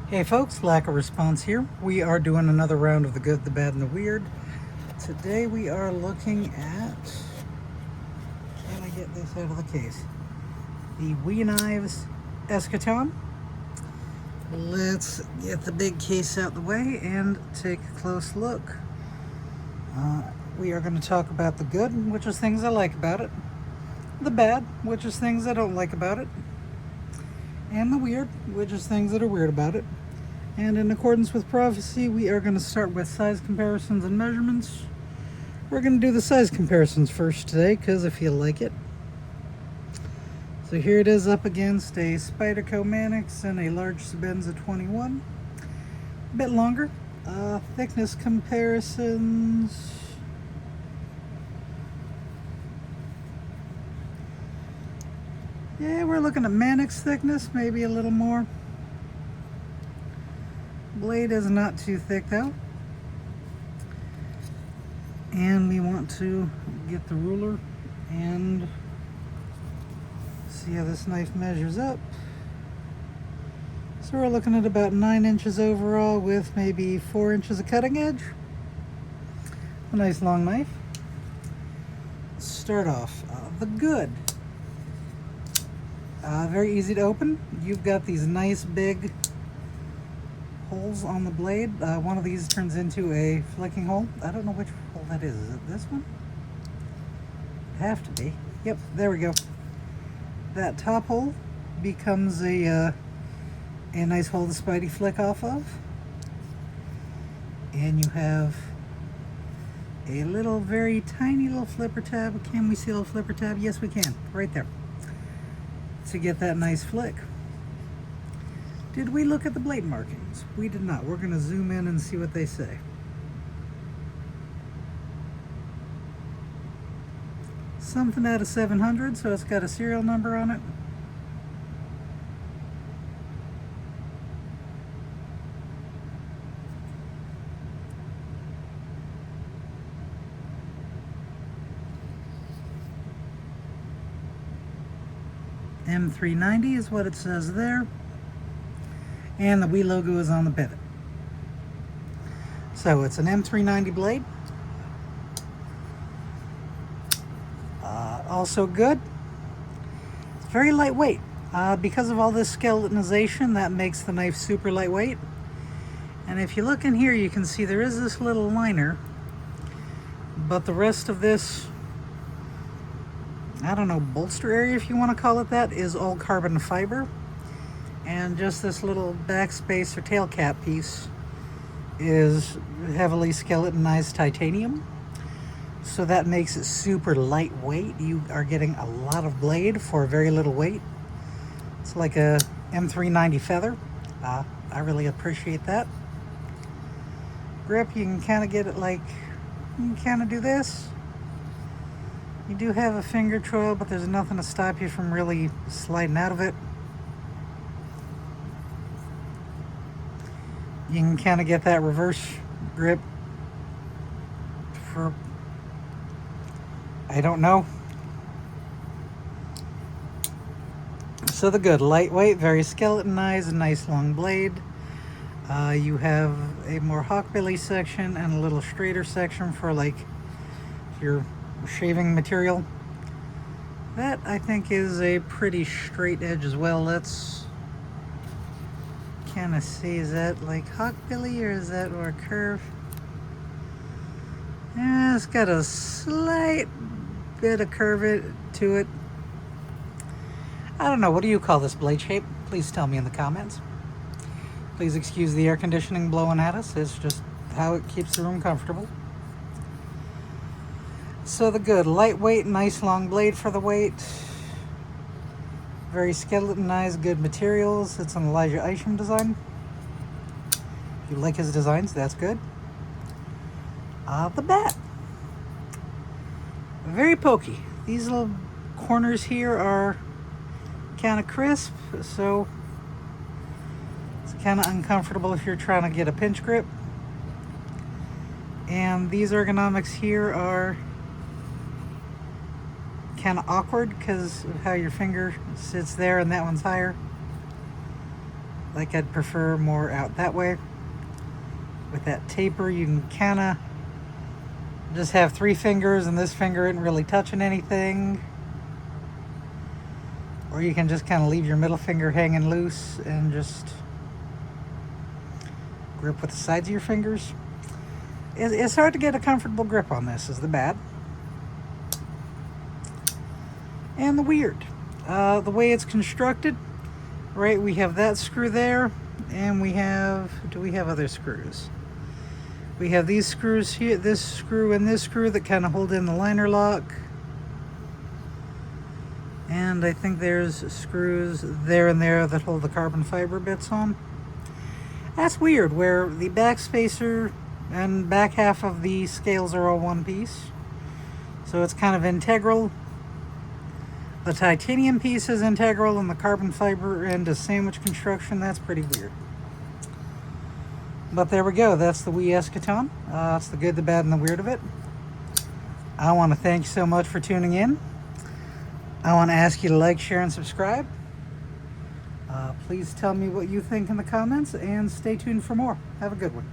Hey folks, lack of response here. We are doing another round of the good, the bad, and the weird. Today we are looking at, can I get this out of the case? The Wee Knives Eschaton. Let's get the big case out the way and take a close look. We are going to talk about the good, which is things I like about it. The bad, which is things I don't like about it. And the weird, which is things that are weird about it. And in accordance with prophecy, we are going to start with size comparisons and measurements. We're going to do the size comparisons first today because I feel like it. So here it is up against a Spyderco Mannix and a large Sebenza 21. A bit longer. Thickness comparisons. Yeah, we're looking at Mannix thickness, maybe a little more. Blade is not too thick though. And we want to get the ruler and see how this knife measures up. So we're looking at about 9 inches overall with maybe 4 inches of cutting edge. A nice long knife. Let's start off the good. Very easy to open. You've got these nice big holes on the blade. One of these turns into a flicking hole. I don't know which hole that is. Is it this one? It'd have to be. Yep, there we go. That top hole becomes a nice hole to Spidey flick off of. And you have a little, very tiny little flipper tab. Can we see a little flipper tab? Yes, we can. Right there. To get that nice flick. Did we look at the blade markings? We did not. We're going to zoom in and see what they say. Something out of 700, so it's got a serial number on it. M390 is what it says there. And the Wii logo is on the pivot. So it's an M390 blade. Also good. It's very lightweight. Because of all this skeletonization, that makes the knife super lightweight. And if you look in here, you can see there is this little liner. But the rest of this, I don't know, bolster area, if you want to call it that, is all carbon fiber. And just this little backspace or tail cap piece is heavily skeletonized titanium. So that makes it super lightweight. You are getting a lot of blade for very little weight. It's like a M390 feather. I really appreciate that. Grip, you can kind of get it like, you can kind of do this. You do have a finger trail, but there's nothing to stop you from really sliding out of it. You can kind of get that reverse grip for, I don't know. So the good, lightweight, very skeletonized, nice long blade. You have a more hawkbilly section and a little straighter section for like your shaving material. That I think is a pretty straight edge as well. Let's kind of see, is that like hawkbilly or is that more curve? Yeah, it's got a slight bit of curve to it. I don't know, what do you call this blade shape? Please tell me in the comments. Please excuse the air conditioning blowing at us. It's just how it keeps the room comfortable. So the good, lightweight, nice long blade for the weight. Very skeletonized, good materials. It's an Elijah Isham design. If you like his designs, that's good. The bat. Very pokey. These little corners here are kind of crisp, so it's kind of uncomfortable if you're trying to get a pinch grip. And these ergonomics here are kind of awkward because of how your finger sits there and that one's higher. Like I'd prefer more out that way. With that taper, you can kind of just have 3 fingers and this finger isn't really touching anything. Or you can just kind of leave your middle finger hanging loose and just grip with the sides of your fingers. It's hard to get a comfortable grip on this, is the bad. And the weird. The way it's constructed, right, we have that screw there, and we have, do we have other screws? We have these screws here, this screw and this screw that kind of hold in the liner lock. And I think there's screws there and there that hold the carbon fiber bits on. That's weird, where the back spacer and back half of the scales are all one piece. So it's kind of integral. The titanium piece is integral and the carbon fiber end is sandwich construction. That's pretty weird. But there we go. That's the wee Eschaton. That's the good, the bad, and the weird of it. I want to thank you so much for tuning in. I want to ask you to like, share, and subscribe. Please tell me what you think in the comments and stay tuned for more. Have a good one.